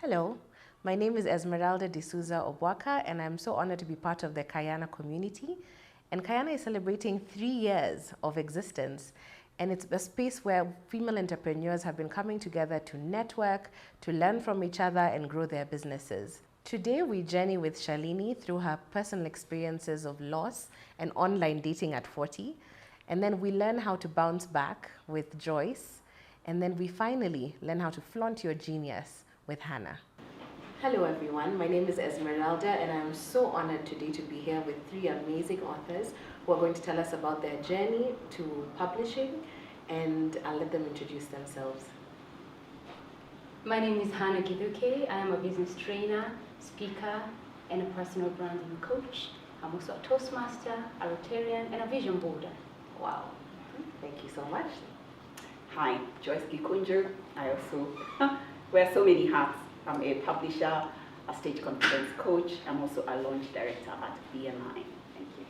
Hello, my name is Esmeralda D'Souza Obwaka, and I'm so honored to be part of the Kayana community. And Kayana is celebrating 3 years of existence, and it's a space where female entrepreneurs have been coming together to network, to learn from each other, and grow their businesses. Today, we journey with Shalini through her personal experiences of loss and online dating at 40. And then we learn how to bounce back with Joyce. And then we finally learn how to flaunt your genius with Hannah. Hello everyone, my name is Esmeralda and I'm so honored today to be here with 3 amazing authors who are going to tell us about their journey to publishing, and I'll let them introduce themselves. My name is Hannah Githuki. I am a business trainer, speaker, and a personal branding coach. I'm also a Toastmaster, a Rotarian, and a vision boarder. Wow, thank you so much. Hi, Joyce Gikunju. I also wear so many hats. I'm a publisher, a stage confidence coach. I'm also a launch director at BNI. Thank you.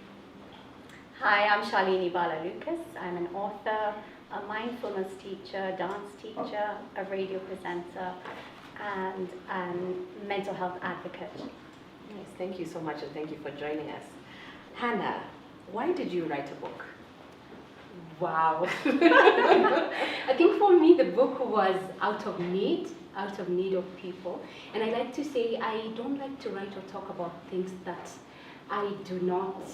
Hi, I'm Shalini Bhalla-Lucas. I'm an author, a mindfulness teacher, dance teacher, a radio presenter, and a mental health advocate. Yes, thank you so much, and thank you for joining us. Hannah, why did you write a book? Wow. I think for me, the book was out of need of people. And I like to say I don't like to write or talk about things that I do not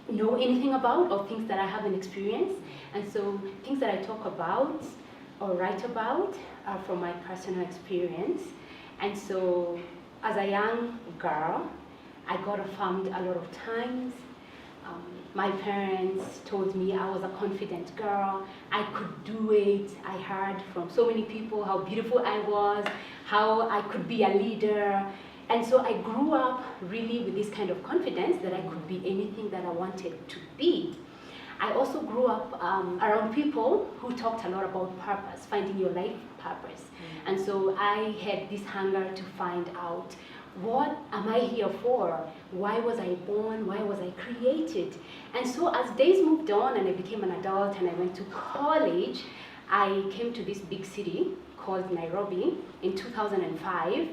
know anything about or things that I haven't experienced. And so things that I talk about or write about are from my personal experience. And so as a young girl, I got affirmed a lot of times. My parents told me I was a confident girl, I could do it. I heard from so many people how beautiful I was, how I could be a leader. And so I grew up really with this kind of confidence that I could be anything that I wanted to be. I also grew up around people who talked a lot about purpose, finding your life purpose. And so I had this hunger to find out, what am I here for? Why was I born? Why was I created? And so as days moved on and I became an adult and I went to college, I came to this big city called Nairobi in 2005.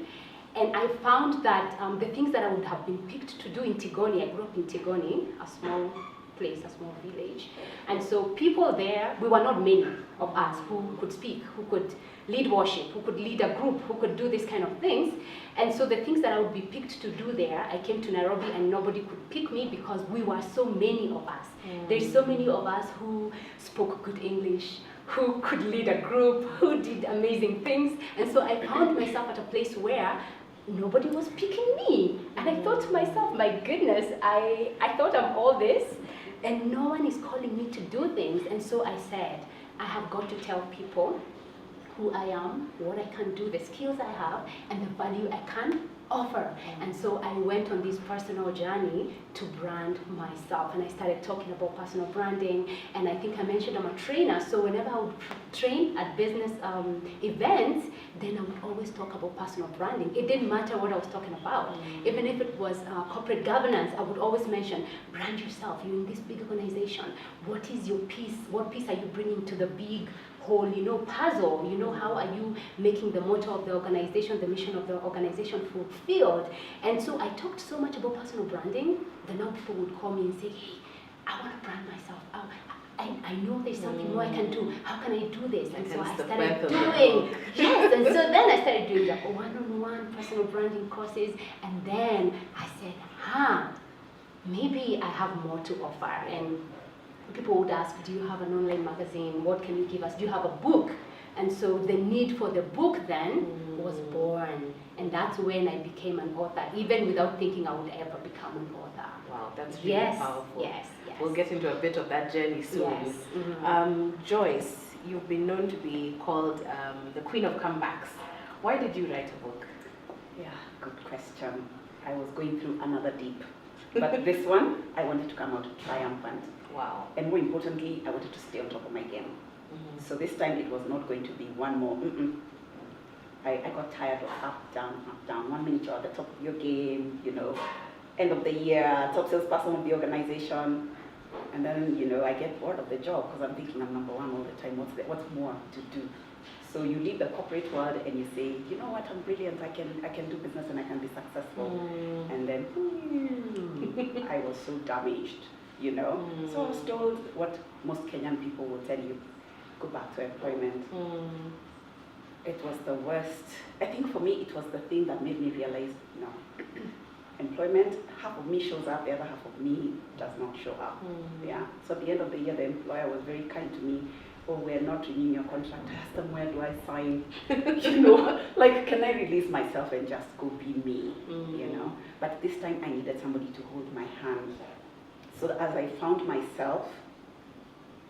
And I found that the things that I would have been picked to do in Tigoni, I grew up in Tigoni, a small place, a small village. And so people there, we were not many of us who could speak, who could lead worship, who could lead a group, who could do these kind of things. And so the things that I would be picked to do there, I came to Nairobi and nobody could pick me because we were so many of us. There's so many of us who spoke good English, who could lead a group, who did amazing things. And so I found myself at a place where nobody was picking me. And I thought to myself, my goodness, I thought I'm all this and no one is calling me to do things. And so I said, I have got to tell people who I am, what I can do, the skills I have, and the value I can offer. And so I went on this personal journey to brand myself, and I started talking about personal branding. And I think I mentioned I'm a trainer, so whenever I would train at business events, then I would always talk about personal branding. It didn't matter what I was talking about. Even if it was corporate governance, I would always mention, brand yourself. You're in this big organization. What is your piece? What piece are you bringing to the big whole, puzzle? How are you making the motto of the organization, the mission of the organization fulfilled? And so I talked so much about personal branding that now people would call me and say, hey, I want to brand myself. I know there's something more I can do. How can I do this? And so I started doing, yes, and so then I started doing like one-on-one personal branding courses. And then I said, maybe I have more to offer. And people would ask, do you have an online magazine? What can you give us? Do you have a book? And so the need for the book then was born. And that's when I became an author, even without thinking I would ever become an author. Wow, that's really powerful. Yes. We'll get into a bit of that journey soon. Yes. Joyce, you've been known to be called the Queen of Comebacks. Why did you write a book? Yeah, good question. I was going through another deep. But this one, I wanted to come out triumphant. Wow. And more importantly, I wanted to stay on top of my game. So this time it was not going to be one more. I got tired of up, down. 1 minute you're at the top of your game, end of the year, top salesperson of the organization. And then, I get bored of the job because I'm thinking I'm number one all the time. What's more to do? So you leave the corporate world and you say, you know what, I'm brilliant, I can do business and I can be successful. And then I was so damaged, you know. So I was told what most Kenyan people will tell you, go back to employment. It was the worst. I think for me it was the thing that made me realize, no, employment, half of me shows up, the other half of me does not show up. Yeah. So at the end of the year, the employer was very kind to me. Oh, we're not renewing your contract. I asked them, where do I sign? You know, like, can I release myself and just go be me? You know. But this time I needed somebody to hold my hand. So as I found myself,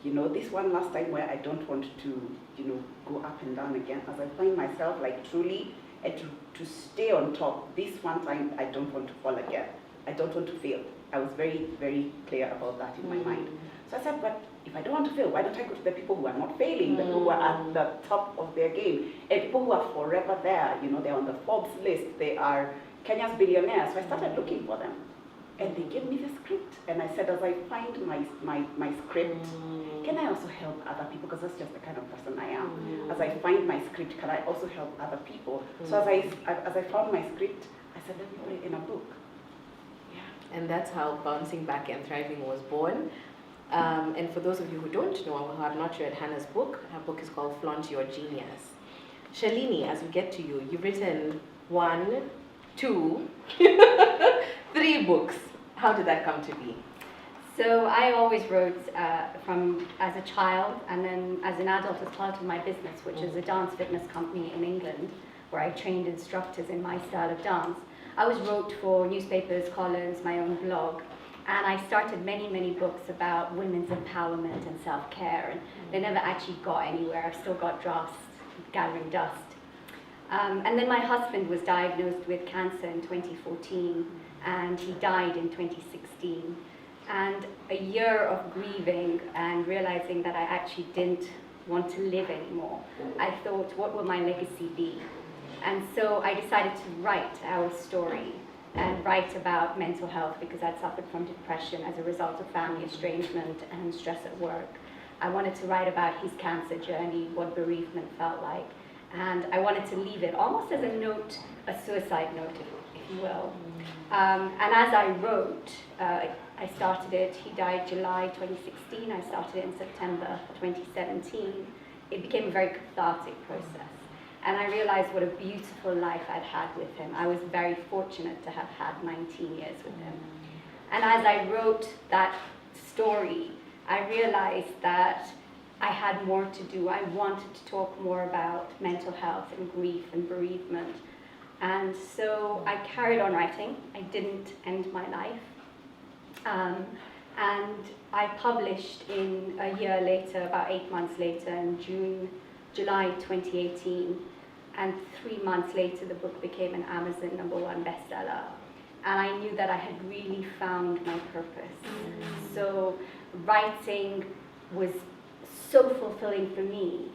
you know, this one last time where I don't want to, you know, go up and down again, as I find myself like truly, and to stay on top, this one time I don't want to fall again. I don't want to fail. I was very, very clear about that in my mind. So I said, but if I don't want to fail, why don't I go to the people who are not failing, the people who are at the top of their game, and people who are forever there, you know, they're on the Forbes list, they are Kenya's billionaires. So I started looking for them. And they gave me the script. And I said, as I find my script, can I also help other people? Because that's just the kind of person I am. As I find my script, can I also help other people? So as I found my script, I said, let me put it in a book. Yeah. And that's how Bouncing Back and Thriving was born. And for those of you who don't know or who have not read Hannah's book, her book is called Flaunt Your Genius. Shalini, as we get to you, you've written 1, 2, 3 books. How did that come to be? So I always wrote from as a child, and then as an adult as part of my business, which is a dance fitness company in England, where I trained instructors in my style of dance. I always wrote for newspapers, columns, my own blog, and I started many books about women's empowerment and self-care, and they never actually got anywhere. I've still got drafts gathering dust. And then my husband was diagnosed with cancer in 2014, and he died in 2016. And a year of grieving and realizing that I actually didn't want to live anymore, I thought, what will my legacy be? And so I decided to write our story and write about mental health, because I'd suffered from depression as a result of family estrangement and stress at work. I wanted to write about his cancer journey, what bereavement felt like, and I wanted to leave it almost as a note, a suicide note, if you will. And as I wrote, I started it, he died July 2016, I started it in September 2017. It became a very cathartic process. And I realized what a beautiful life I'd had with him. I was very fortunate to have had 19 years with him. And as I wrote that story, I realized that I had more to do. I wanted to talk more about mental health and grief and bereavement. And so I carried on writing. I didn't end my life. And I published in a year later, about 8 months later, in July 2018. And 3 months later, the book became an Amazon #1 bestseller. And I knew that I had really found my purpose. So writing was so fulfilling for me.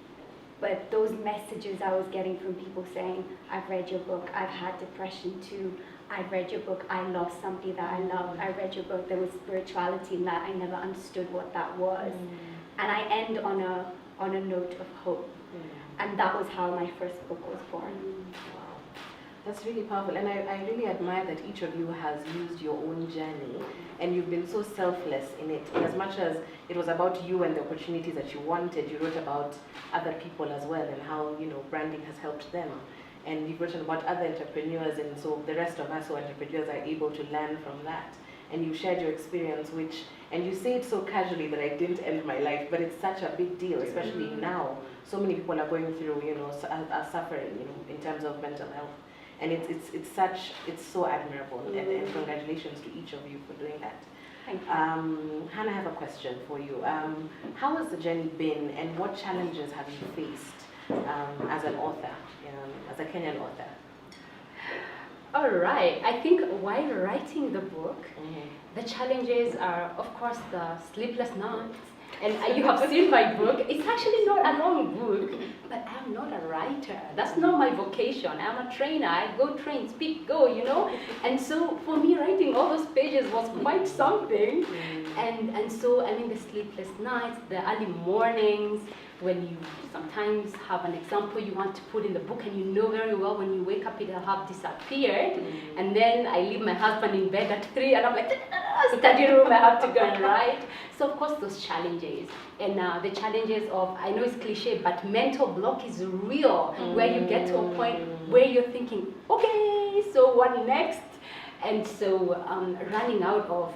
But those messages I was getting from people saying, I've read your book, I've had depression too, I've read your book, I lost somebody that I loved, I read your book, there was spirituality in that, I never understood what that was. And I end on a note of hope. And that was how my first book was born. Wow, that's really powerful. And I really admire that each of you has used your own journey, and you've been so selfless in it. In as much as it was about you and the opportunities that you wanted, you wrote about other people as well and how, you know, branding has helped them. And you've written about other entrepreneurs, and so the rest of us who are entrepreneurs are able to learn from that. And you shared your experience, and you say it so casually that I didn't end my life, but it's such a big deal, especially now. So many people are going through, you know, are suffering, you know, in terms of mental health. And it's so admirable, and congratulations to each of you for doing that. Thank you. Hannah, I have a question for you. How has the journey been, and what challenges have you faced as an author, as a Kenyan author? All right. I think while writing the book, the challenges are, of course, the sleepless nights. And you have seen my book. It's actually not a long book, but I'm not a writer. That's not my vocation. I'm a trainer. I go train, speak, go, you know. And so for me, writing all those pages was quite something. And so, I mean, the sleepless nights, the early mornings, when you sometimes have an example you want to put in the book and you know very well when you wake up it'll have disappeared, and then I leave my husband in bed at 3 and I'm like, study room, I have to go and write. So of course those challenges, and the challenges of, I know it's cliche, but mental block is real, where you get to a point where you're thinking, okay, so what next? And so running out of,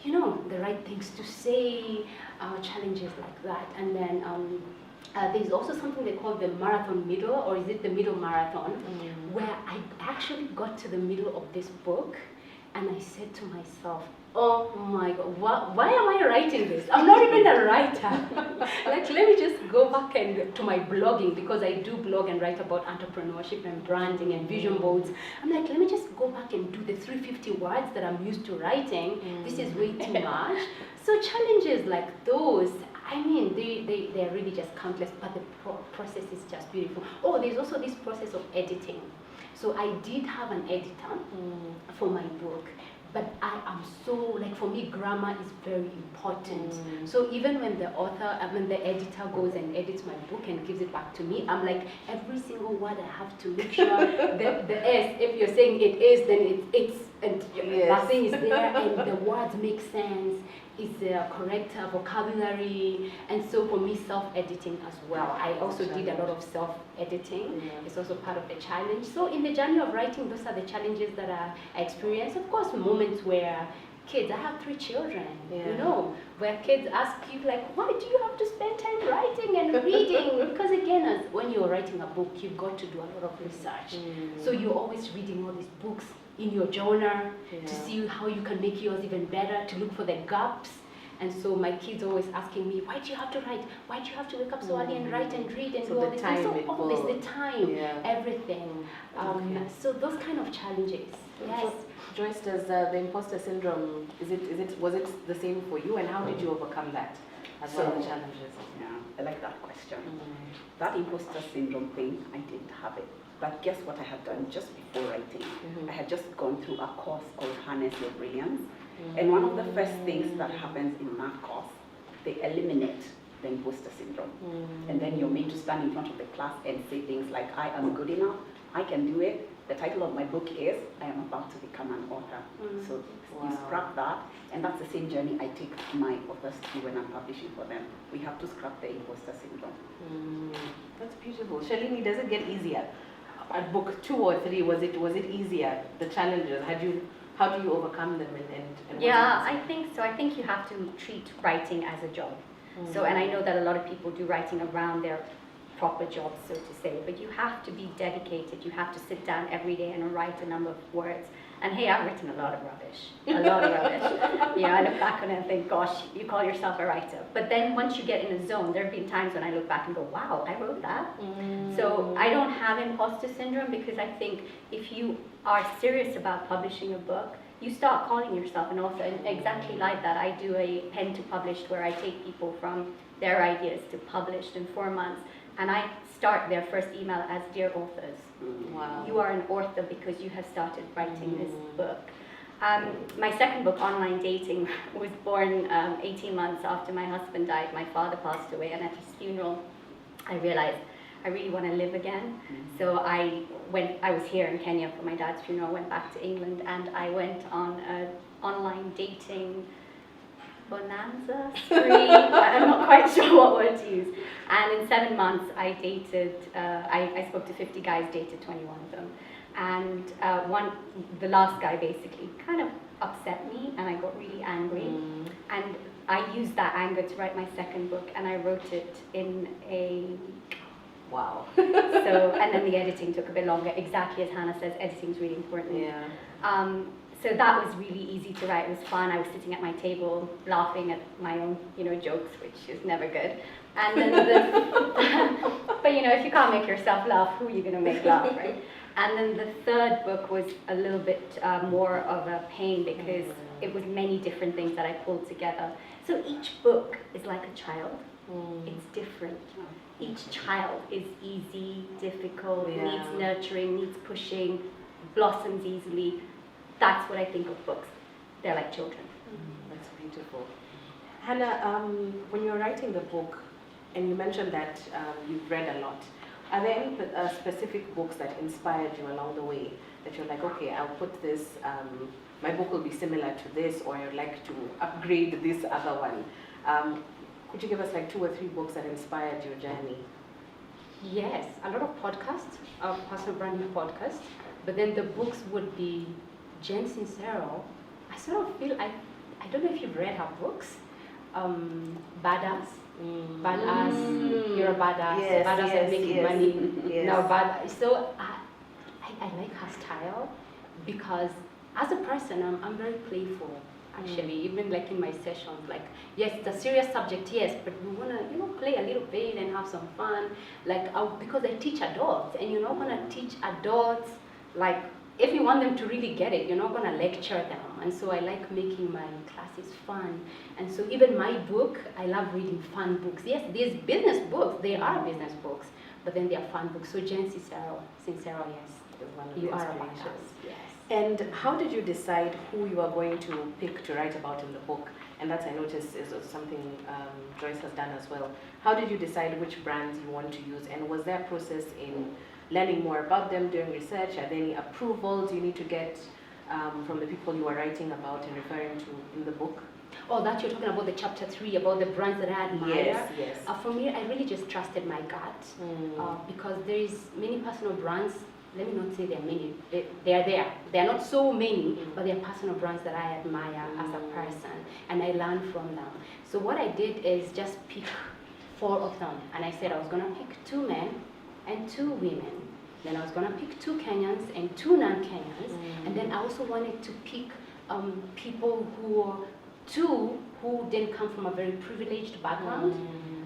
the right things to say, challenges like that. And then there's also something they call the marathon middle, or is it the middle marathon, where I actually got to the middle of this book and I said to myself, oh my God, why am I writing this? I'm not even a writer. Like, let me just go back and to my blogging, because I do blog and write about entrepreneurship and branding and vision boards. I'm like, let me just go back and do the 350 words that I'm used to writing. This is way too much. So challenges like those, I mean, they're really just countless, but the process is just beautiful. Oh, there's also this process of editing. So I did have an editor for my book, but I am so, like, for me, grammar is very important. So even when the author, when the editor goes and edits my book and gives it back to me, I'm like, every single word I have to make sure the S, if you're saying it is, then it's, and nothing is there, and the words make sense. Is the correct vocabulary, and so for me, self-editing as well. I also did a lot of self-editing. It's also part of the challenge. So in the journey of writing, those are the challenges that I experienced. Of course, moments where kids, I have 3 children, where kids ask you, like, why do you have to spend time writing and reading? Because again, when you're writing a book, you've got to do a lot of research. So you're always reading all these books in your journal to see how you can make yours even better, to look for the gaps. And so my kids always asking me, why do you have to write? Why do you have to wake up so early and write and read and do all this? And so all this, the time, everything. So those kind of challenges. Yes. Joyce, does the imposter syndrome, was it the same for you, and how did you overcome that as one of the challenges? Yeah, I like that question. That imposter syndrome thing, I didn't have it. But guess what I had done just before writing? I had just gone through a course called Harness Your Brilliance. And one of the first things that happens in that course, they eliminate the imposter syndrome. And then you're made to stand in front of the class and say things like, I am good enough, I can do it. The title of my book is, I am about to become an author. So you scrap that, and that's the same journey I take my authors through when I'm publishing for them. We have to scrap the imposter syndrome. That's beautiful. Shalini, does it get easier? At book 2 or 3, was it easier? The challenges, how do you overcome them? And yeah, I think so. I think you have to treat writing as a job. So, and I know that a lot of people do writing around their proper jobs, so to say, but you have to be dedicated. You have to sit down every day and write a number of words. And hey, I've written a lot of rubbish, I look back on it and think, gosh, you call yourself a writer. But then once you get in a zone, there have been times when I look back and go, wow, I wrote that. So I don't have imposter syndrome, because I think if you are serious about publishing a book, you start calling yourself an author. And exactly like that, I do a pen to published, where I take people from their ideas to published in 4 months. And I start their first email as, dear authors. Wow. You are an author because you have started writing this book. My second book, Online Dating, was born 18 months after my husband died. My father passed away, and at his funeral, I realized I really want to live again. So I was here in Kenya for my dad's funeral, went back to England, and I went on an online dating bonanza spree. I'm not quite sure what word to use. And in 7 months, I dated, I spoke to 50 guys, dated 21 of them. And the last guy basically kind of upset me, and I got really angry. And I used that anger to write my second book, and I wrote it in a week. Wow. And then the editing took a bit longer. Exactly as Hannah says, editing is really important. Yeah. So that was really easy to write. It was fun. I was sitting at my table laughing at my own, jokes, which is never good. And then but if you can't make yourself laugh, who are you going to make laugh, right? And then the third book was a little bit more of a pain, because it was many different things that I pulled together. So each book is like a child. It's different. Each child is easy, difficult, needs nurturing, needs pushing, blossoms easily. That's what I think of books. They're like children. That's beautiful. Hannah, when you're writing the book, And you mentioned that you've read a lot. Are there any specific books that inspired you along the way that you're like, okay, I'll put this, my book will be similar to this, or I'd like to upgrade this other one? Could you give us like 2 or 3 books that inspired your journey? Yes, a lot of podcasts, personal branding podcasts, but then the books would be Jen Sincero. I sort of feel, I don't know if you've read her books, Badass. Badass, you're a badass, Yes, badass yes, at making yes, money. yes. No, so I like her style because as a person, I'm very playful. Actually, even like in my sessions, like yes, it's a serious subject, yes, but we wanna play a little bit and have some fun. Like because I teach adults, and you're not gonna teach adults like if you want them to really get it, you're not gonna lecture them. And so I like making my classes fun. And so even my book, I love reading fun books. Yes, there's business books. They are business books, but then they are fun books. So Jen Sincero, yes, you are a badass. Yes. And how did you decide who you are going to pick to write about in the book? And that I noticed is something Joyce has done as well. How did you decide which brands you want to use? And was there a process in learning more about them, doing research? Are there any approvals you need to get from the people you are writing about and referring to in the book? Oh, that you're talking about the chapter 3, about the brands that I admire. Yes. For me, I really just trusted my gut because there is many personal brands. Let me not say there are many. They are there. They are not so many, but they are personal brands that I admire as a person, and I learn from them. So what I did is just pick 4 of them, and I said I was going to pick 2 men and 2 women. Then I was going to pick 2 Kenyans and 2 non-Kenyans, and then I also wanted to pick people who didn't come from a very privileged background,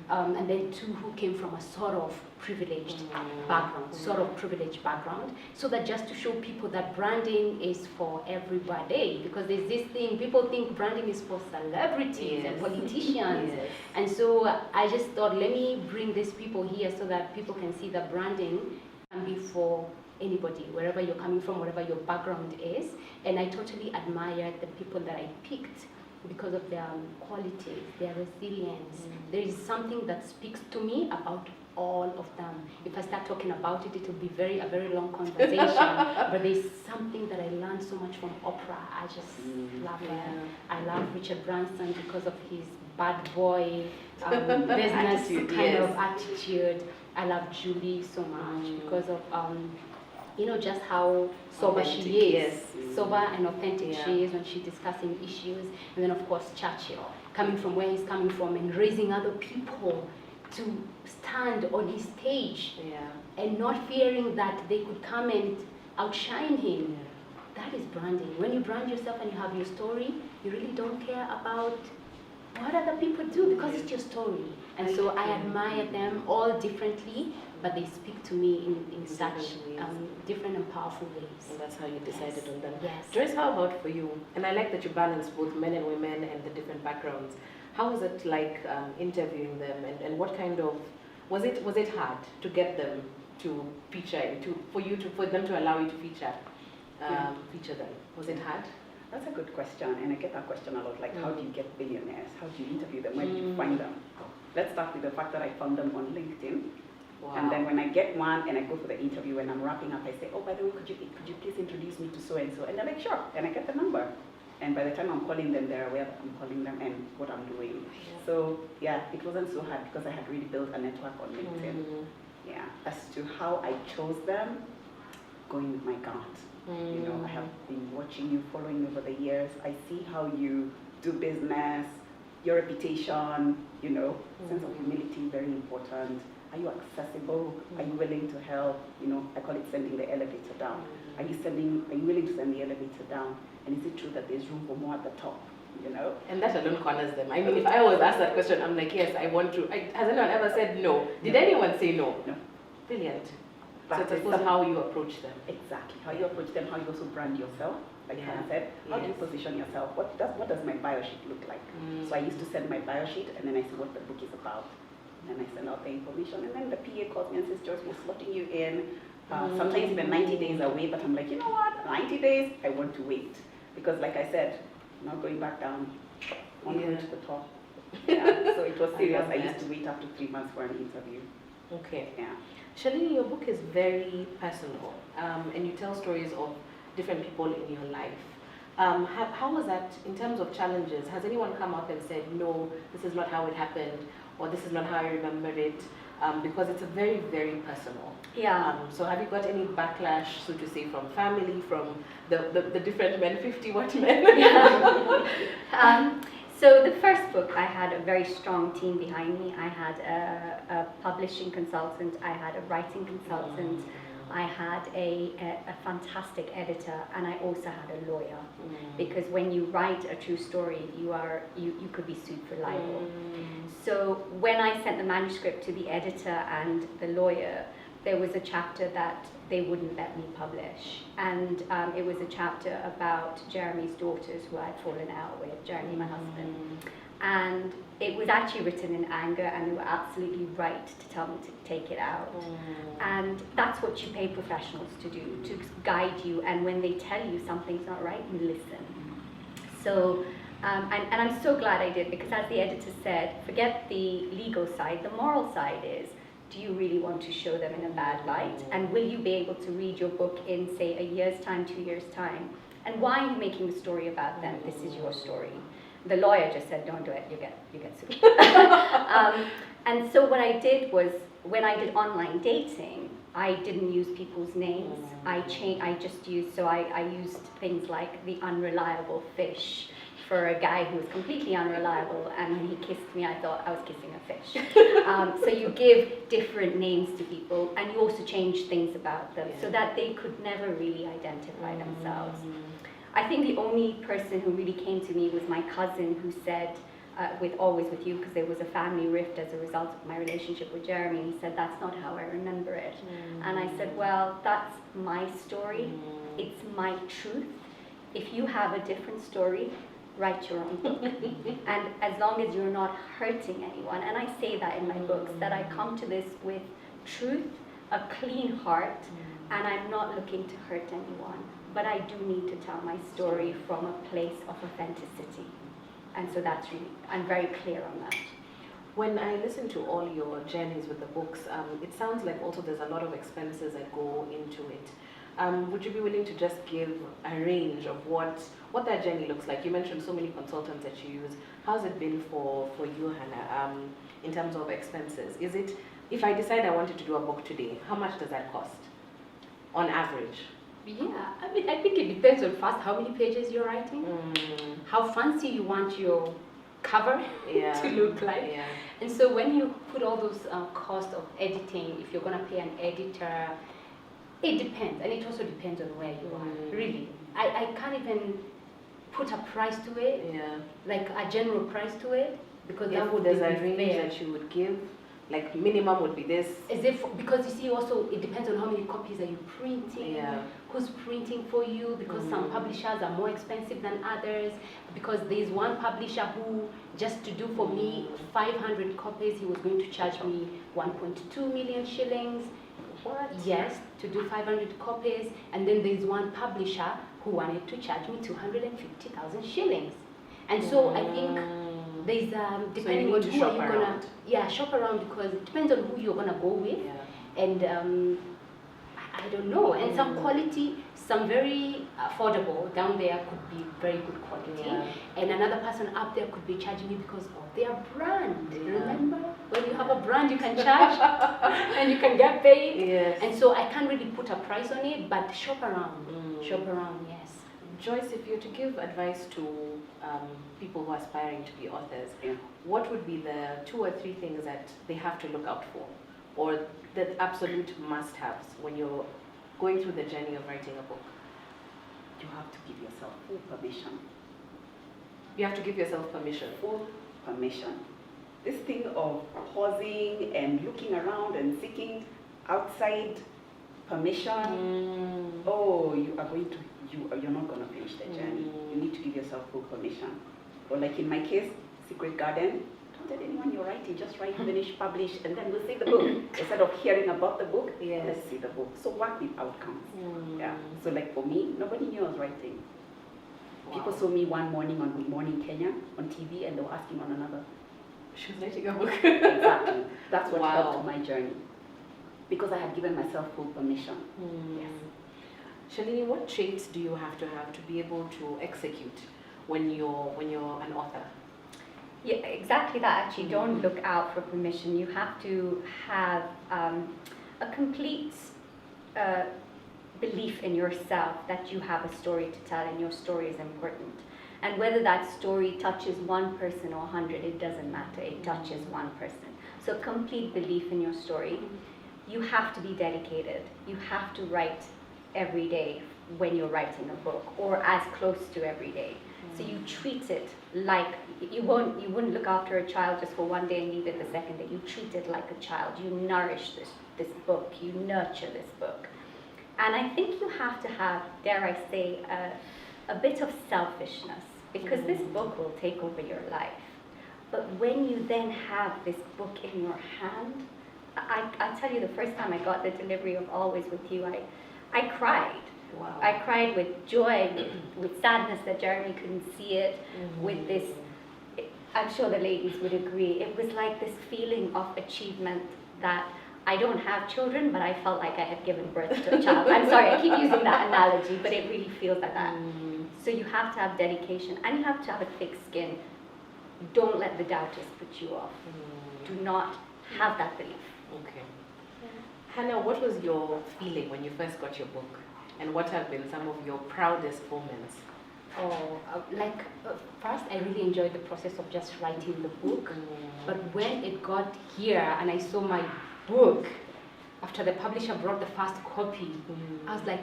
and then 2 who came from a sort of privileged background, so that just to show people that branding is for everybody, because there's this thing, people think branding is for celebrities and politicians, and so I just thought, let me bring these people here so that people can see that branding can be for anybody, wherever you're coming from, whatever your background is. And I totally admired the people that I picked because of their qualities, their resilience. There is something that speaks to me about all of them. If I start talking about it, it will be a very long conversation. But there's something that I learned so much from Oprah. I just love him. I love Richard Branson because of his bad boy business kind of attitude. I love Julie so much because of just how sober she is, sober and authentic she is when she's discussing issues. And then of course Churchill, coming from where he's coming from and raising other people to stand on his stage and not fearing that they could come and outshine him. That is branding. When you brand yourself and you have your story, you really don't care about what other people do because it's your story. And so I admire them all differently, but they speak to me in such different and powerful ways. And that's how you decided on them. Yes. Joyce, how about for you? And I like that you balance both men and women and the different backgrounds. How was it like interviewing them, and what kind of was it hard to get them to feature for them to allow you to feature them? Was it hard? That's a good question, and I get that question a lot. Like, how do you get billionaires? How do you interview them? Where do you find them? Let's start with the fact that I found them on LinkedIn. Wow. And then when I get one and I go for the interview and I'm wrapping up, I say, oh, by the way, could you please introduce me to so and so? And they're like, sure. And I get the number. And by the time I'm calling them, they're aware that I'm calling them and what I'm doing. So yeah, it wasn't so hard because I had really built a network on LinkedIn. Yeah. As to how I chose them, going with my gut. I have been watching you, following you over the years. I see how you do business, your reputation, sense of humility, very important. Are you accessible? Are you willing to help? I call it sending the elevator down. Are you willing to send the elevator down? And is it true that there's room for more at the top? And that alone corners them. I mean, if I was asked that question, I'm like, yes, I want to. Has anyone ever said no? Did anyone say no? No. Brilliant. So it's also how you approach them. Exactly. How you approach them, how you also brand yourself. Like Hannah said, how do you position yourself? What does my bio sheet look like? So I used to send my bio sheet and then I see what the book is about. And I send out the information and then the PA calls me and says, Joyce, we're slotting you in. Sometimes even 90 days away, but I'm like, you know what? 90 days, I want to wait. Because like I said, I'm not going back down. I want to go to the top. Yeah, so it was serious. love I used that. to wait up to 3 months for an interview. Okay. Yeah. Shalini, your book is very personal, and you tell stories of different people in your life. How was that in terms of challenges? Has anyone come up and said, no, this is not how it happened, or this is not how I remember it? Because it's a very, very personal. Yeah. So have you got any backlash, so to say, from family, from the different men, 50 what men? So the first book, I had a very strong team behind me. I had a publishing consultant, I had a writing consultant, I had a fantastic editor, and I also had a lawyer. Because when you write a true story, you could be sued for libel. So when I sent the manuscript to the editor and the lawyer, there was a chapter that they wouldn't let me publish. And it was a chapter about Jeremy's daughters who I'd fallen out with, Jeremy, my husband. And it was actually written in anger, and they were absolutely right to tell me to take it out. And that's what you pay professionals to do, to guide you. And when they tell you something's not right, you listen. So, and I'm so glad I did, because as the editor said, forget the legal side, the moral side is, do you really want to show them in a bad light? And will you be able to read your book in, say, a year's time, 2 years' time? And why are you making the story about them? This is your story. The lawyer just said, don't do it, you get sued. And so what I did was, when I did online dating, I didn't use people's names. I just used, I used things like the unreliable fish for a guy who was completely unreliable, and when he kissed me, I thought I was kissing a fish. So you give different names to people, and you also change things about them, so that they could never really identify themselves. I think the only person who really came to me was my cousin, who said, always with you, because there was a family rift as a result of my relationship with Jeremy, and he said, that's not how I remember it. And I said, well, that's my story, it's my truth. If you have a different story, write your own book. And as long as you're not hurting anyone, and I say that in my books, that I come to this with truth, a clean heart, and I'm not looking to hurt anyone. But I do need to tell my story from a place of authenticity. And so that's really, I'm very clear on that. When I listen to all your journeys with the books, it sounds like also there's a lot of expenses that go into it. Would you be willing to just give a range of what that journey looks like? You mentioned so many consultants that you use. How's it been for you, Hannah, in terms of expenses? Is it, if I decide I wanted to do a book today, how much does that cost on average? Yeah, I mean, I think it depends on first how many pages you're writing, how fancy you want your cover to look like. Yeah. And so when you put all those costs of editing, if you're going to pay an editor, it depends, and it also depends on where you are, really. I can't even put a price to it, like a general price to it, because that would be there's a range that you would give, like minimum would be this. As if, because you see also, it depends on how many copies are you printing, who's printing for you, because some publishers are more expensive than others, because there's one publisher who, just to do for me 500 copies, he was going to charge me 1.2 million shillings. What? Yes, to do 500 copies, and then there's one publisher who wanted to charge me 250,000 shillings. And so I think there's depending on who are you gonna shop around, because it depends on who you're gonna go with, and I don't know. And some quality, some very affordable down there could be very good quality, and another person up there could be charging you because of their brand. Remember, when you have a brand, you can charge and you can get paid. Yes. And so I can't really put a price on it, but shop around. Shop around, yes. Joyce, if you're to give advice to people who are aspiring to be authors, what would be the 2 or 3 things that they have to look out for, or the absolute must-haves when you're going through the journey of writing a book? You have to give yourself full permission. You have to give yourself permission. Full permission. This thing of pausing and looking around and seeking outside permission, you're not going to finish the journey. You need to give yourself full permission. Or like in my case, Secret Garden, don't tell anyone you're writing, just write, finish, publish, and then we'll see the book. Instead of hearing about the book, let's see the book. So work with outcomes. So like for me, nobody knew I was writing. People saw me one morning on Good Morning Kenya on TV, and they were asking one another, She was writing a book. Exactly. That's what Wow. helped my journey. Because I had given myself full permission. Yes. Shalini, what traits do you have to be able to execute when you're an author? Yeah, exactly that. Actually, don't look out for permission. You have to have a complete belief in yourself that you have a story to tell and your story is important. And whether that story touches one person or 100, it doesn't matter. It touches one person. So complete belief in your story. You have to be dedicated. You have to write every day when you're writing a book, or as close to every day. So you treat it like you wouldn't look after a child just for one day and leave it the second day. You treat it like a child. You nourish this book. You nurture this book. And I think you have to have, dare I say, a bit of selfishness, because this book will take over your life. But when you then have this book in your hand, I tell you, the first time I got the delivery of Always With You, I cried. Wow. I cried with joy, with sadness that Jeremy couldn't see it, with this, I'm sure the ladies would agree, it was like this feeling of achievement that I don't have children, but I felt like I had given birth to a child. I'm sorry, I keep using that analogy, but it really feels like that. So you have to have dedication, and you have to have a thick skin. Don't let the doubters put you off. Do not have that belief. Okay. Hannah, what was your feeling when you first got your book? And what have been some of your proudest moments? First I really enjoyed the process of just writing the book. But when it got here and I saw my book, after the publisher brought the first copy, I was like,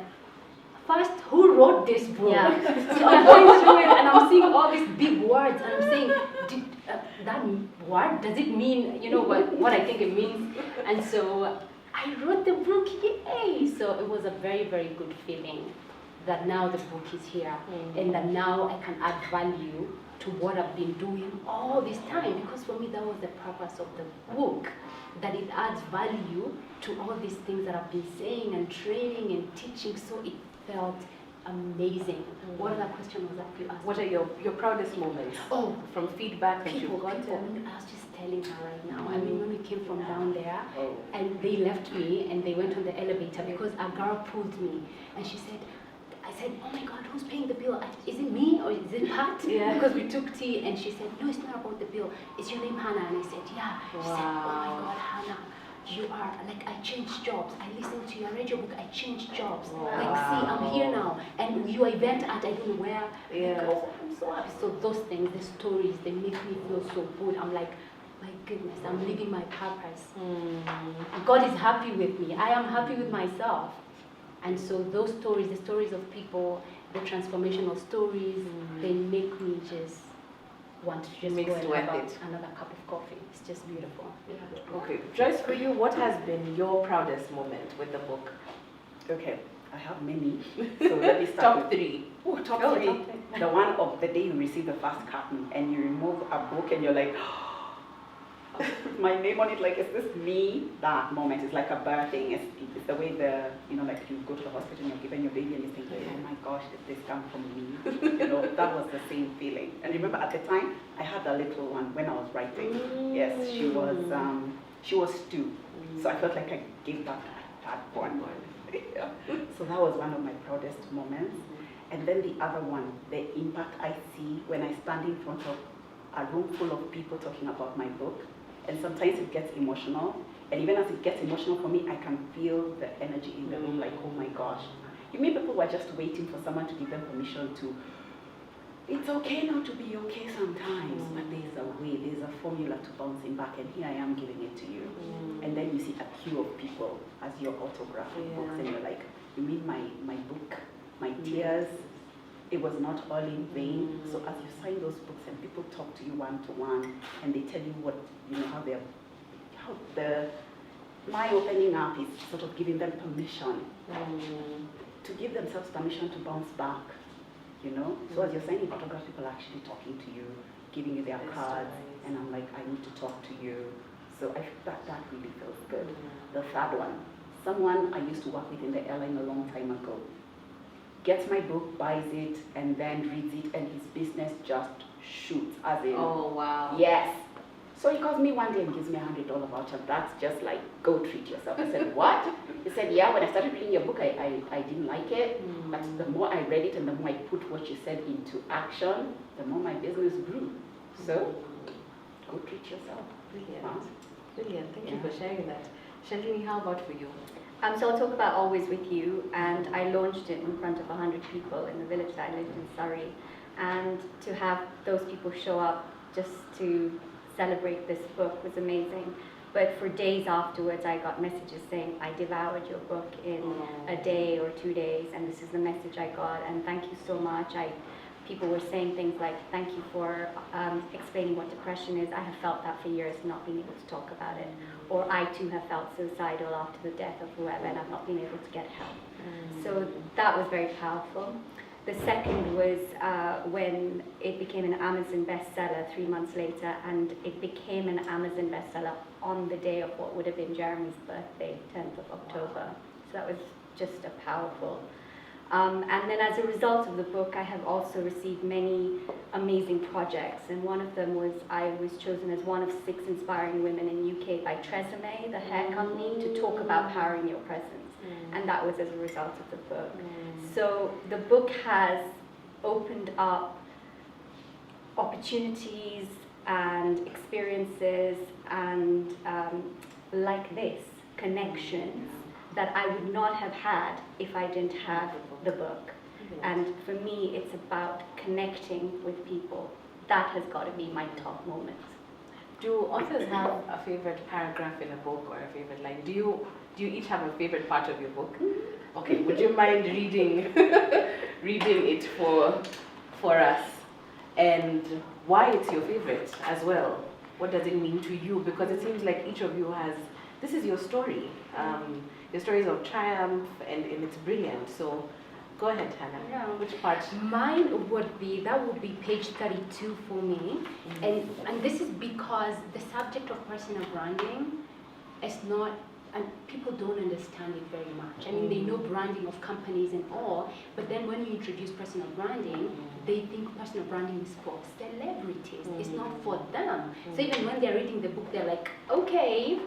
first, who wrote this book? Yeah. So I'm going through it and I'm seeing all these big words and I'm saying, that word, does it mean, what I think it means? And so I wrote the book, yay! So it was a very, very good feeling that now the book is here and that now I can add value to what I've been doing all this time, because for me that was the purpose of the book, that it adds value to all these things that I've been saying and training and teaching. So it felt amazing. What other question was that you asked? What are your proudest moments? Oh, from feedback that people, you've gotten? I was just telling her right now. I mean, when we came from down there, Oh. and they left me and they went on the elevator because a girl pulled me, and she said, I said, oh my God, who's paying the bill? Is it me or is it Pat? Yeah. Because we took tea, and she said, no, it's not about the bill. Is your name Hannah? And I said, yeah. She said, oh my God, Hannah, you are, like, I changed jobs. I listened to your radio book, I changed jobs. Like, see, I'm here now. And your event at I don't know where. Yeah. Like, oh, I'm so happy. So those things, the stories, they make me feel so good. I'm like, my goodness, I'm living my purpose. God is happy with me. I am happy with myself. And so those stories, the stories of people, the transformational stories, they make me just want to just Makes go it and worth have it. another cup of coffee. It's just beautiful. Yeah. Okay, Joyce, for you, what has been your proudest moment with the book? Okay, I have many. So let me start Top with three. Oh, top Oh, three. top three. The one of the day you receive the first carton and you remove a book and you're like, my name on it, like, is this me? That moment is like a birthing. It's the way like you go to the hospital and you're given your baby and you think, oh my gosh, did this come from me? That was the same feeling. And remember at the time, I had a little one when I was writing. Yes, she was two. So I felt like I gave back that one. Yeah. So that was one of my proudest moments. And then the other one, the impact I see when I stand in front of a room full of people talking about my book. And sometimes it gets emotional. And even as it gets emotional for me, I can feel the energy in the room, like, oh my gosh. You mean people were just waiting for someone to give them permission to, it's okay not to be okay sometimes, but there's a way, there's a formula to bouncing back, and here I am giving it to you. And then you see a queue of people as you're autographing books, and you're like, you mean my book, my tears, it was not all in vain. So as you sign those books and people talk to you one-to-one, and they tell you what, my opening up is sort of giving them permission to give themselves permission to bounce back, So as you're signing autographs, people are actually talking to you, giving you their cards, and I'm like, I need to talk to you. So I feel that really feels good. The third one, someone I used to work with in the airline a long time ago, gets my book, buys it, and then reads it, and his business just shoots, as in, Oh, wow. yes. So he calls me one day and gives me $100 voucher. That's just like, go treat yourself. I said, what? He said, yeah, when I started reading your book, I didn't like it. But the more I read it and the more I put what you said into action, the more my business grew. So, go treat yourself. Brilliant. Wow. Brilliant. Thank you for sharing that. Shalini, how about for you? So I'll talk about Always With You, and I launched it in front of 100 people in the village that I lived in, Surrey. And to have those people show up just to celebrate this book was amazing. But for days afterwards, I got messages saying, I devoured your book in a day or 2 days, and this is the message I got, and thank you so much. People were saying things like, thank you for explaining what depression is. I have felt that for years, not being able to talk about it. Or I too have felt suicidal after the death of whoever, and I've not been able to get help. So that was very powerful. The second was when it became an Amazon bestseller 3 months later, and it became an Amazon bestseller on the day of what would have been Jeremy's birthday, 10th of October. So that was just a powerful. And then as a result of the book, I have also received many amazing projects. And one of them was I was chosen as one of 6 inspiring women in UK by Tresemme, the hair company, to talk about powering your presence. And that was as a result of the book. So the book has opened up opportunities and experiences and like this, connections that I would not have had if I didn't have the book. And for me, it's about connecting with people. That has got to be my top moment. Do authors have a favorite paragraph in a book or a favorite line? Do you each have a favorite part of your book? Okay, would you mind reading it for us? And why it's your favorite as well? What does it mean to you? Because it seems like each of you has, this is your story. Your stories of triumph, and it's brilliant. So go ahead, Hannah. Yeah. Which part? Mine would be page 32 for me. And this is because the subject of personal branding is not, and people don't understand it very much. I mean, they know branding of companies and all, but then when you introduce personal branding, they think personal branding is for celebrities. It's not for them. So even when they're reading the book, they're like, okay,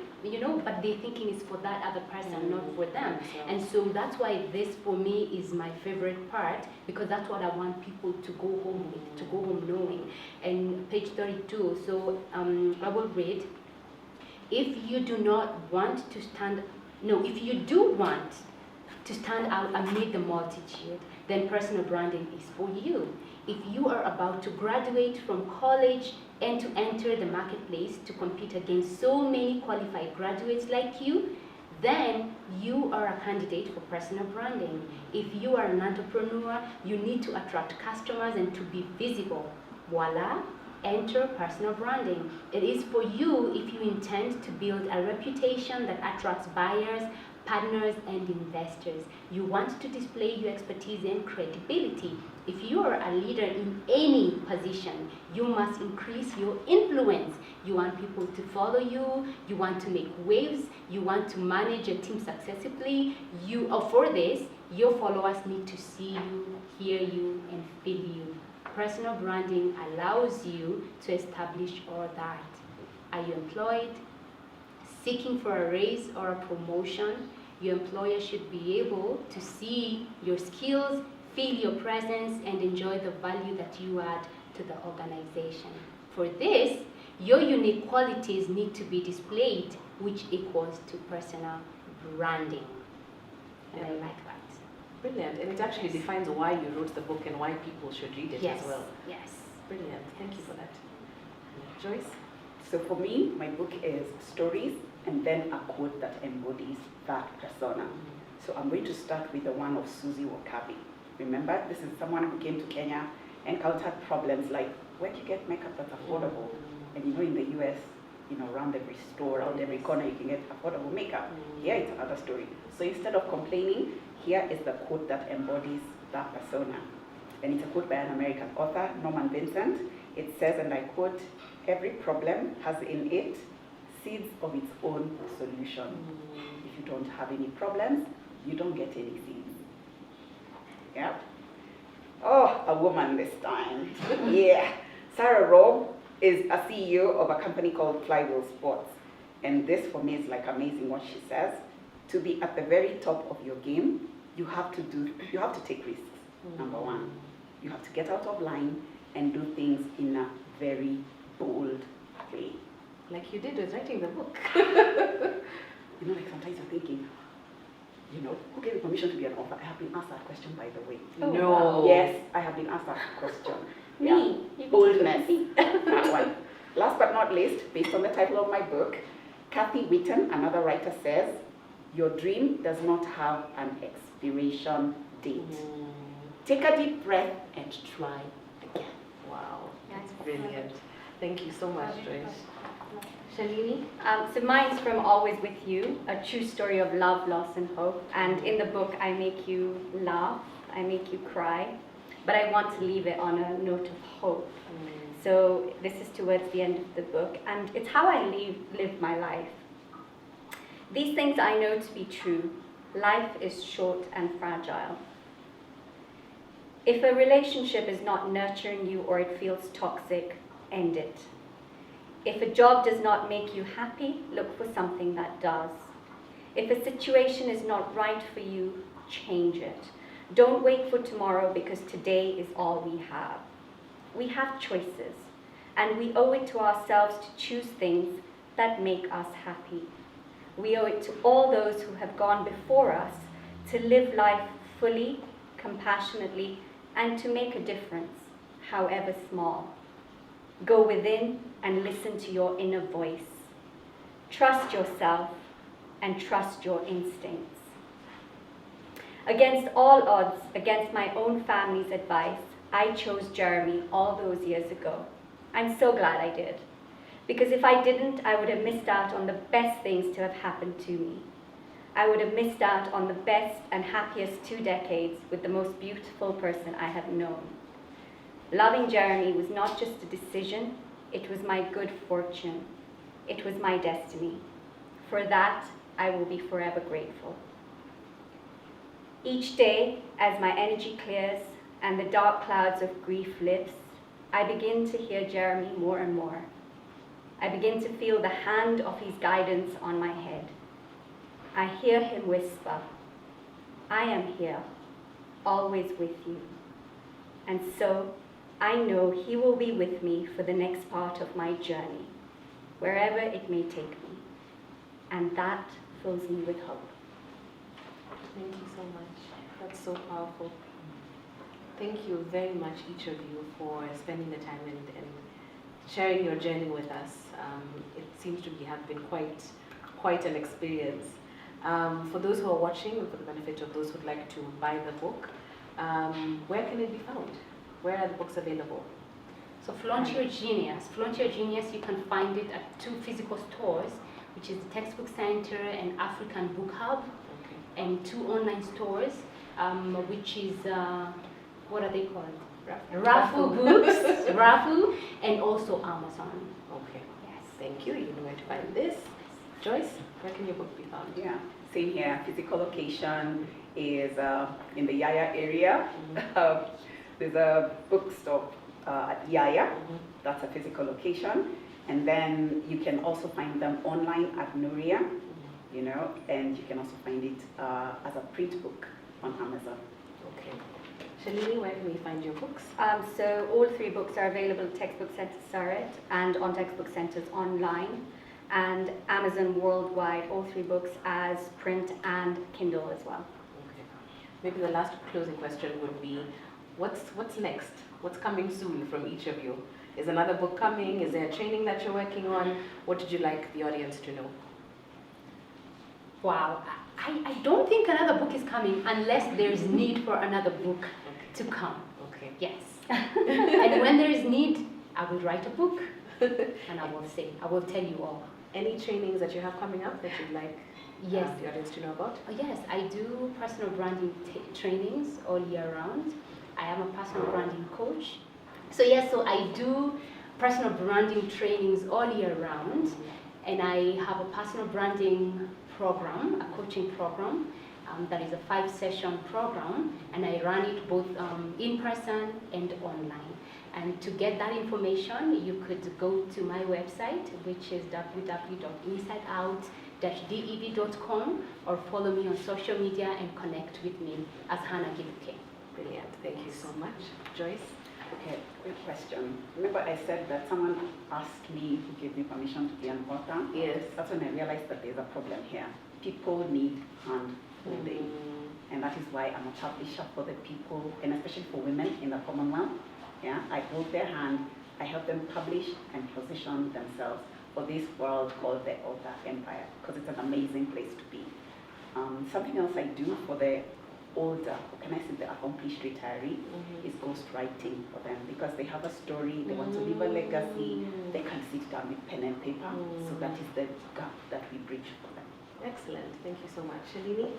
but they're thinking it's for that other person, not for them. And so that's why this, for me, is my favorite part, because that's what I want people to go home with, to go home knowing. And page 32, so I will read. If you do want to stand out amid the multitude, then personal branding is for you. If you are about to graduate from college and to enter the marketplace to compete against so many qualified graduates like you, then you are a candidate for personal branding. If you are an entrepreneur, you need to attract customers and to be visible. Voila! Enter personal branding. It is for you if you intend to build a reputation that attracts buyers, partners, and investors. You want to display your expertise and credibility. If you are a leader in any position, you must increase your influence. You want people to follow you, you want to make waves, you want to manage a team successfully. For this, your followers need to see you, hear you, and feel you. Personal branding allows you to establish all that. Are you employed? Seeking for a raise or a promotion? Your employer should be able to see your skills, feel your presence, and enjoy the value that you add to the organization. For this, your unique qualities need to be displayed, which equals to personal branding. And I like that. Brilliant. And it actually defines why you wrote the book and why people should read it as well. Yes. Brilliant. Thank you for that. Joyce? So for me, my book is stories and then a quote that embodies that persona. So I'm going to start with the one of Susie Wakabi. Remember, this is someone who came to Kenya, encountered problems like, where do you get makeup that's affordable? And in the US, around every store, around every corner, you can get affordable makeup. Here it's another story. So instead of complaining, here is the quote that embodies that persona. And it's a quote by an American author, Norman Vincent. It says, and I quote, "Every problem has in it seeds of its own solution. If you don't have any problems, you don't get any seeds." Yeah. Oh, a woman this time. Yeah. Sarah Rowe, is a CEO of a company called Flywheel Sports. And this for me is like amazing what she says. To be at the very top of your game, you have to take risks, number one. You have to get out of line and do things in a very bold way. Like you did with writing the book. You know, like sometimes you're thinking, you know, who gave you permission to be an author? I have been asked that question, by the way. Oh, No. wow. Yes, I have been asked that question. Me. Yeah. Boldness. That one. Last but not least, based on the title of my book, Kathy Whitten, another writer, says, your dream does not have an expiration date. Take a deep breath and try again. Wow, that's Yes. brilliant. Thank you so much, Joyce. Shalini? So mine's from Always With You, a true story of love, loss, and hope. And in the book, I make you laugh, I make you cry, but I want to leave it on a note of hope. So this is towards the end of the book, and it's how I live my life. These things I know to be true. Life is short and fragile. If a relationship is not nurturing you or it feels toxic, end it. If a job does not make you happy, look for something that does. If a situation is not right for you, change it. Don't wait for tomorrow because today is all we have. We have choices, and we owe it to ourselves to choose things that make us happy. We owe it to all those who have gone before us to live life fully, compassionately, and to make a difference, however small. Go within and listen to your inner voice. Trust yourself and trust your instincts. Against all odds, against my own family's advice, I chose Jeremy all those years ago. I'm so glad I did. Because if I didn't, I would have missed out on the best things to have happened to me. I would have missed out on the best and happiest 2 decades with the most beautiful person I have known. Loving Jeremy was not just a decision, it was my good fortune. It was my destiny. For that, I will be forever grateful. Each day, as my energy clears and the dark clouds of grief lifts, I begin to hear Jeremy more and more. I begin to feel the hand of his guidance on my head. I hear him whisper, I am here, always with you. And so, I know he will be with me for the next part of my journey, wherever it may take me. And that fills me with hope. Thank you so much. That's so powerful. Thank you very much, each of you, for spending the time and sharing your journey with us. It seems to have been quite an experience. For those who are watching, and for the benefit of those who'd like to buy the book, where can it be found? Where are the books available? So Flaunt Your Genius. Flaunt Your Genius, you can find it at 2 physical stores, which is the Textbook Center and African Book Hub, and 2 online stores, which is, what are they called? Rafu Books, Rafu, and also Amazon. Okay. Yes. Thank you. You know where to find this. Joyce, where can your book be found? Yeah, same here. Physical location is in the Yaya area. There's a bookstore at Yaya. That's a physical location. And then you can also find them online at Nuria, you know, and you can also find it as a print book on Amazon. Okay. Shalini, where can we find your books? So all 3 books are available at Textbook Center Surrey and on Textbook Centers online, and Amazon worldwide, all 3 books as print and Kindle as well. Okay. Maybe the last closing question would be, what's next? What's coming soon from each of you? Is another book coming? Is there a training that you're working on? What did you like the audience to know? Wow. I don't think another book is coming unless there is need for another book to come. Okay. Yes. And when there is need, I will write a book and I will tell you all. Any trainings that you have coming up that you'd like Yes. the audience to know about? Yes, I do personal branding trainings all year round. I am a personal branding coach. So yes, so I do personal branding trainings all year round, and I have a personal branding program, a coaching program, That is a 5-session program, and I run it both in person and online. And to get that information, you could go to my website, which is www.insideout-dev.com, or follow me on social media and connect with me as Hannah Githuki. Brilliant. Thank you so much. Joyce? Okay, quick question. Remember I said that someone asked me who gave me permission to be an author? Yes. That's when I realized that there's a problem here. People need hand holding. And that is why I'm a publisher for the people, and especially for women in the Commonwealth. Yeah, I hold their hand, I help them publish and position themselves for this world called the author empire, because it's an amazing place to be. Something else I do for the older, or can I say the accomplished retiree, is ghostwriting for them, because they have a story, they want to leave a legacy, they can sit down with pen and paper, so that is the gap that we bridge for them. Excellent. Thank you so much. Shalini?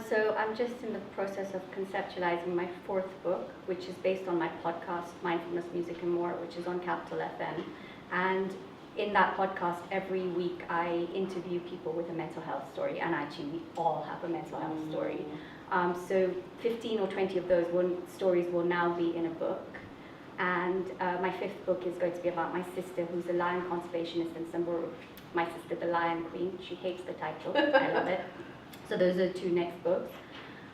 So I'm just in the process of conceptualizing my 4th book, which is based on my podcast, Mindfulness, Music and More, which is on Capital FM. And in that podcast, every week I interview people with a mental health story, and actually we all have a mental health story. So 15 or 20 of those stories will now be in a book. And my 5th book is going to be about my sister, who's a lion conservationist in Samburu. My sister, the Lion Queen. She hates the title. I love it. So those are the 2 next books.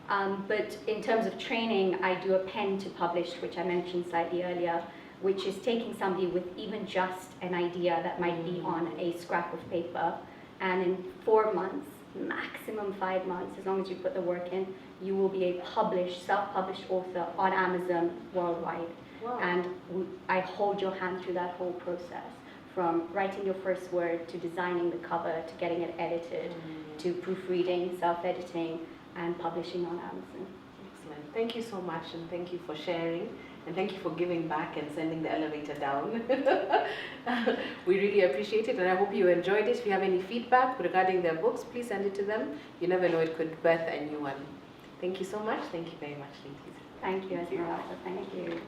But in terms of training, I do a pen to publish, which I mentioned slightly earlier, which is taking somebody with even just an idea that might be on a scrap of paper, and in 4 months, maximum 5 months, as long as you put the work in, you will be a published, self-published author on Amazon worldwide. Wow. And I hold your hand through that whole process, from writing your first word to designing the cover to getting it edited to proofreading, self-editing, and publishing on Amazon. Excellent. Thank you so much, and thank you for sharing, and thank you for giving back and sending the elevator down. We really appreciate it, and I hope you enjoyed it. If you have any feedback regarding their books, please send it to them. You never know, it could birth a new one. Thank you so much. Thank you very much, ladies. Thank you, Esmeralda. Thank you.